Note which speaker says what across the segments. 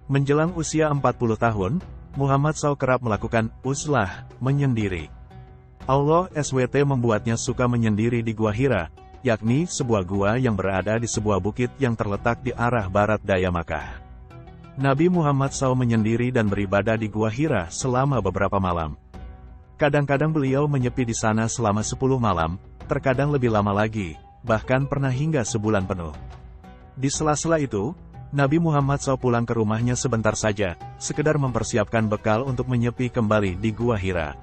Speaker 1: Menjelang usia 40 tahun, Muhammad SAW kerap melakukan uzlah, menyendiri. Allah SWT membuatnya suka menyendiri di Gua Hira, yakni sebuah gua yang berada di sebuah bukit yang terletak di arah barat daya Makkah. Nabi Muhammad SAW menyendiri dan beribadah di Gua Hira selama beberapa malam. Kadang-kadang beliau menyepi di sana selama 10 malam, terkadang lebih lama lagi, bahkan pernah hingga sebulan penuh. Di sela-sela itu, Nabi Muhammad SAW pulang ke rumahnya sebentar saja, sekedar mempersiapkan bekal untuk menyepi kembali di Gua Hira.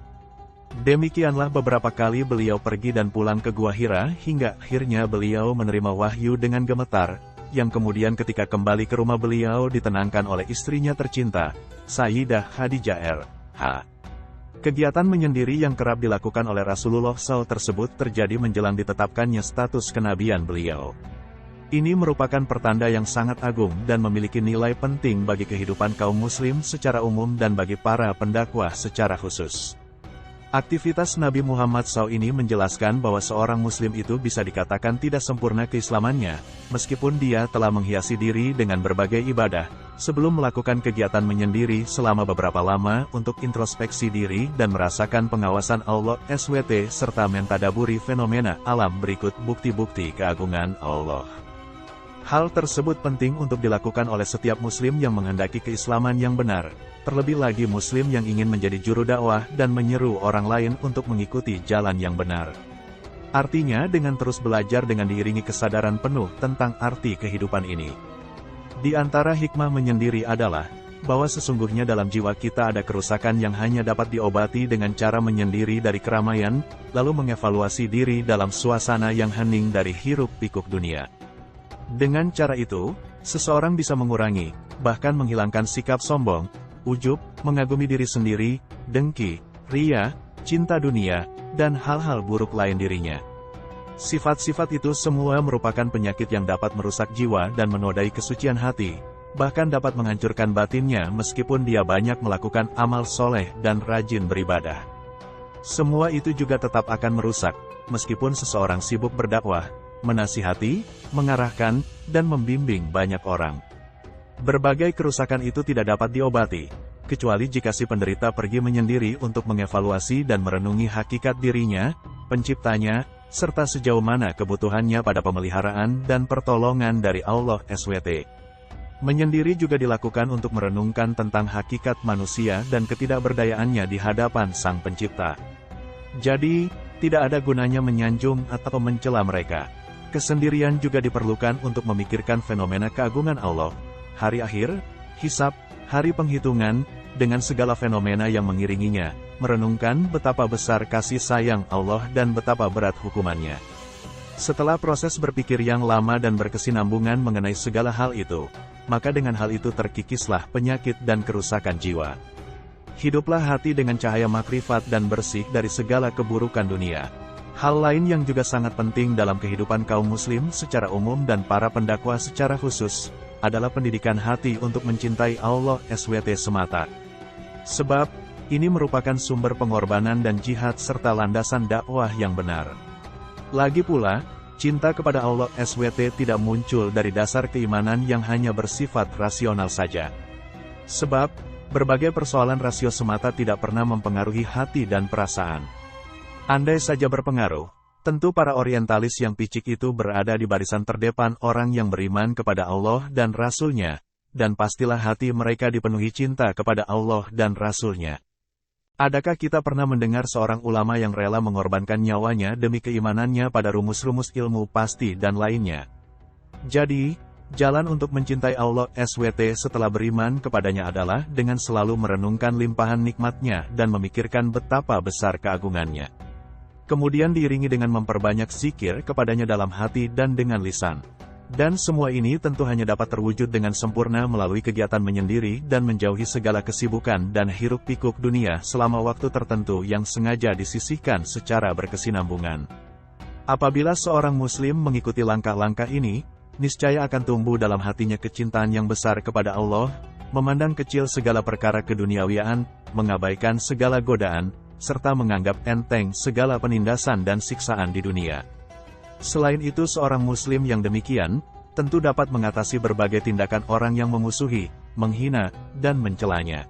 Speaker 1: Demikianlah beberapa kali beliau pergi dan pulang ke Gua Hira hingga akhirnya beliau menerima wahyu dengan gemetar, yang kemudian ketika kembali ke rumah beliau ditenangkan oleh istrinya tercinta, Sayyidah Khadijah R.H. Kegiatan menyendiri yang kerap dilakukan oleh Rasulullah SAW tersebut terjadi menjelang ditetapkannya status kenabian beliau. Ini merupakan pertanda yang sangat agung dan memiliki nilai penting bagi kehidupan kaum muslim secara umum dan bagi para pendakwah secara khusus. Aktivitas Nabi Muhammad SAW ini menjelaskan bahwa seorang muslim itu bisa dikatakan tidak sempurna keislamannya, meskipun dia telah menghiasi diri dengan berbagai ibadah, sebelum melakukan kegiatan menyendiri selama beberapa lama untuk introspeksi diri dan merasakan pengawasan Allah SWT serta mentadaburi fenomena alam berikut bukti-bukti keagungan Allah. Hal tersebut penting untuk dilakukan oleh setiap muslim yang menghendaki keislaman yang benar, terlebih lagi muslim yang ingin menjadi juru dakwah dan menyeru orang lain untuk mengikuti jalan yang benar. Artinya dengan terus belajar dengan diiringi kesadaran penuh tentang arti kehidupan ini. Di antara hikmah menyendiri adalah, bahwa sesungguhnya dalam jiwa kita ada kerusakan yang hanya dapat diobati dengan cara menyendiri dari keramaian, lalu mengevaluasi diri dalam suasana yang hening dari hiruk-pikuk dunia. Dengan cara itu, seseorang bisa mengurangi, bahkan menghilangkan sikap sombong, ujub, mengagumi diri sendiri, dengki, ria, cinta dunia, dan hal-hal buruk lain dirinya. Sifat-sifat itu semua merupakan penyakit yang dapat merusak jiwa dan menodai kesucian hati, bahkan dapat menghancurkan batinnya meskipun dia banyak melakukan amal soleh dan rajin beribadah. Semua itu juga tetap akan merusak, meskipun seseorang sibuk berdakwah, menasihati, mengarahkan, dan membimbing banyak orang. Berbagai kerusakan itu tidak dapat diobati, kecuali jika si penderita pergi menyendiri untuk mengevaluasi dan merenungi hakikat dirinya, penciptanya, serta sejauh mana kebutuhannya pada pemeliharaan dan pertolongan dari Allah SWT. Menyendiri juga dilakukan untuk merenungkan tentang hakikat manusia dan ketidakberdayaannya di hadapan Sang Pencipta. Jadi, tidak ada gunanya menyanjung atau mencela mereka. Kesendirian juga diperlukan untuk memikirkan fenomena keagungan Allah, hari akhir, hisab, hari penghitungan, dengan segala fenomena yang mengiringinya, merenungkan betapa besar kasih sayang Allah dan betapa berat hukumannya. Setelah proses berpikir yang lama dan berkesinambungan mengenai segala hal itu, maka dengan hal itu terkikislah penyakit dan kerusakan jiwa. Hiduplah hati dengan cahaya makrifat dan bersih dari segala keburukan dunia. Hal lain yang juga sangat penting dalam kehidupan kaum muslim secara umum dan para pendakwah secara khusus, adalah pendidikan hati untuk mencintai Allah SWT semata. Sebab, ini merupakan sumber pengorbanan dan jihad serta landasan dakwah yang benar. Lagi pula, cinta kepada Allah SWT tidak muncul dari dasar keimanan yang hanya bersifat rasional saja. Sebab, berbagai persoalan rasio semata tidak pernah mempengaruhi hati dan perasaan. Andai saja berpengaruh, tentu para orientalis yang picik itu berada di barisan terdepan orang yang beriman kepada Allah dan Rasul-Nya, dan pastilah hati mereka dipenuhi cinta kepada Allah dan Rasul-Nya. Adakah kita pernah mendengar seorang ulama yang rela mengorbankan nyawanya demi keimanannya pada rumus-rumus ilmu pasti dan lainnya? Jadi, jalan untuk mencintai Allah SWT setelah beriman kepadanya adalah dengan selalu merenungkan limpahan nikmat-Nya dan memikirkan betapa besar keagungannya. Kemudian diiringi dengan memperbanyak zikir kepadanya dalam hati dan dengan lisan. Dan semua ini tentu hanya dapat terwujud dengan sempurna melalui kegiatan menyendiri dan menjauhi segala kesibukan dan hiruk-pikuk dunia selama waktu tertentu yang sengaja disisihkan secara berkesinambungan. Apabila seorang muslim mengikuti langkah-langkah ini, niscaya akan tumbuh dalam hatinya kecintaan yang besar kepada Allah, memandang kecil segala perkara keduniawiaan, mengabaikan segala godaan, serta menganggap enteng segala penindasan dan siksaan di dunia. Selain itu seorang muslim yang demikian, tentu dapat mengatasi berbagai tindakan orang yang memusuhi, menghina, dan mencelanya.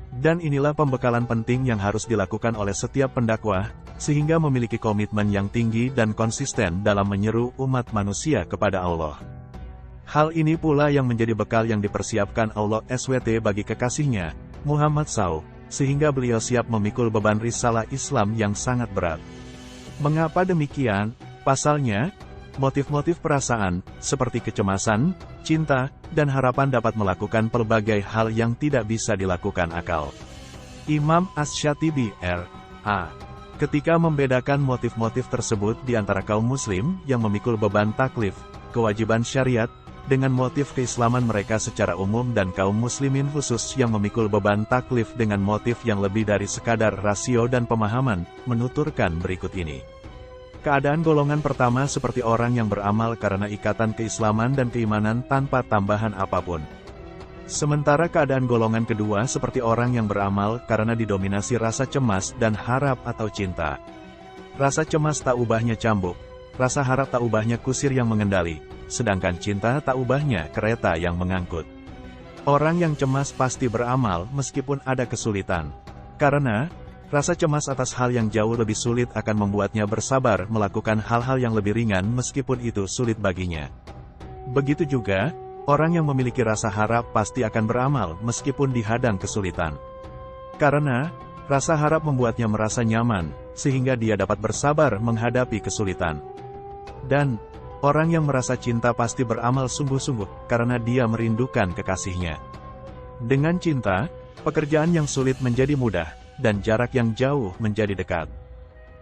Speaker 1: Dan inilah pembekalan penting yang harus dilakukan oleh setiap pendakwah, sehingga memiliki komitmen yang tinggi dan konsisten dalam menyeru umat manusia kepada Allah. Hal ini pula yang menjadi bekal yang dipersiapkan Allah SWT bagi kekasihnya, Muhammad SAW, sehingga beliau siap memikul beban risalah Islam yang sangat berat. Mengapa demikian? Pasalnya, motif-motif perasaan, seperti kecemasan, cinta, dan harapan dapat melakukan pelbagai hal yang tidak bisa dilakukan akal. Imam Asy-Syatibi R.A. ketika membedakan motif-motif tersebut di antara kaum muslim yang memikul beban taklif, kewajiban syariat, dengan motif keislaman mereka secara umum dan kaum muslimin khusus yang memikul beban taklif dengan motif yang lebih dari sekadar rasio dan pemahaman, menuturkan berikut ini. Keadaan golongan pertama seperti orang yang beramal karena ikatan keislaman dan keimanan tanpa tambahan apapun. Sementara keadaan golongan kedua seperti orang yang beramal karena didominasi rasa cemas dan harap atau cinta. Rasa cemas tak ubahnya cambuk, rasa harap tak ubahnya kusir yang mengendali, sedangkan cinta tak ubahnya kereta yang mengangkut. Orang yang cemas pasti beramal meskipun ada kesulitan. Karena rasa cemas atas hal yang jauh lebih sulit akan membuatnya bersabar melakukan hal-hal yang lebih ringan meskipun itu sulit baginya. Begitu juga, orang yang memiliki rasa harap pasti akan beramal meskipun dihadang kesulitan. Karena rasa harap membuatnya merasa nyaman, sehingga dia dapat bersabar menghadapi kesulitan. Dan orang yang merasa cinta pasti beramal sungguh-sungguh karena dia merindukan kekasihnya. Dengan cinta, pekerjaan yang sulit menjadi mudah, dan jarak yang jauh menjadi dekat.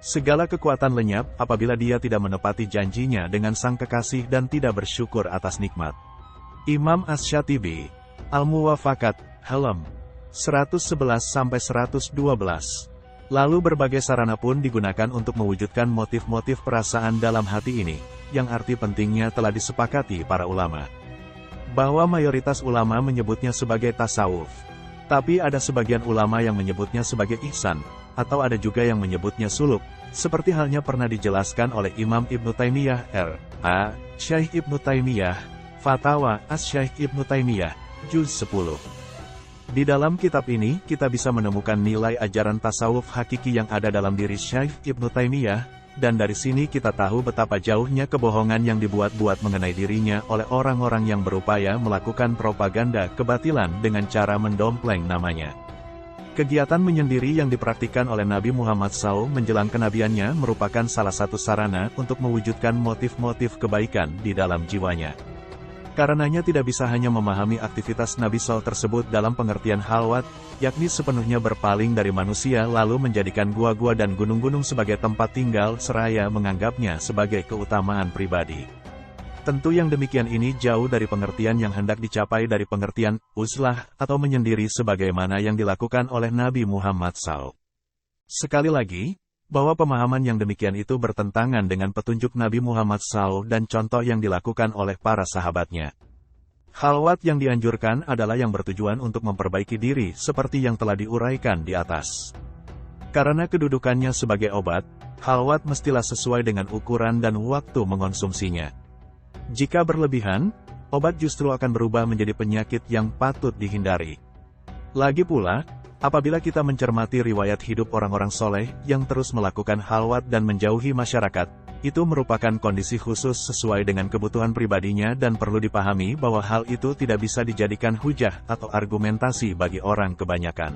Speaker 1: Segala kekuatan lenyap apabila dia tidak menepati janjinya dengan sang kekasih dan tidak bersyukur atas nikmat. Imam Asy-Syatibi, Al-Muwafaqat, Halam 111-112. Lalu berbagai sarana pun digunakan untuk mewujudkan motif-motif perasaan dalam hati ini, yang arti pentingnya telah disepakati para ulama. Bahwa mayoritas ulama menyebutnya sebagai tasawuf. Tapi ada sebagian ulama yang menyebutnya sebagai ihsan, atau ada juga yang menyebutnya suluk, seperti halnya pernah dijelaskan oleh Imam Ibnu Taimiyah R.A. Syekh Ibnu Taimiyah, Fatawa Asy-Syekh Ibnu Taimiyah, Juz 10. Di dalam kitab ini, kita bisa menemukan nilai ajaran tasawuf hakiki yang ada dalam diri Syekh Ibnu Taimiyah, dan dari sini kita tahu betapa jauhnya kebohongan yang dibuat-buat mengenai dirinya oleh orang-orang yang berupaya melakukan propaganda kebatilan dengan cara mendompleng namanya. Kegiatan menyendiri yang dipraktikkan oleh Nabi Muhammad SAW menjelang kenabiannya merupakan salah satu sarana untuk mewujudkan motif-motif kebaikan di dalam jiwanya. Karenanya tidak bisa hanya memahami aktivitas Nabi SAW tersebut dalam pengertian halwat, yakni sepenuhnya berpaling dari manusia lalu menjadikan gua-gua dan gunung-gunung sebagai tempat tinggal seraya menganggapnya sebagai keutamaan pribadi. Tentu yang demikian ini jauh dari pengertian yang hendak dicapai dari pengertian uzlah atau menyendiri sebagaimana yang dilakukan oleh Nabi Muhammad SAW. Sekali lagi, bahwa pemahaman yang demikian itu bertentangan dengan petunjuk Nabi Muhammad SAW dan contoh yang dilakukan oleh para sahabatnya. Khalwat yang dianjurkan adalah yang bertujuan untuk memperbaiki diri seperti yang telah diuraikan di atas. Karena kedudukannya sebagai obat, khalwat mestilah sesuai dengan ukuran dan waktu mengonsumsinya. Jika berlebihan, obat justru akan berubah menjadi penyakit yang patut dihindari. Lagi pula, apabila kita mencermati riwayat hidup orang-orang soleh yang terus melakukan khalwat dan menjauhi masyarakat, itu merupakan kondisi khusus sesuai dengan kebutuhan pribadinya dan perlu dipahami bahwa hal itu tidak bisa dijadikan hujah atau argumentasi bagi orang kebanyakan.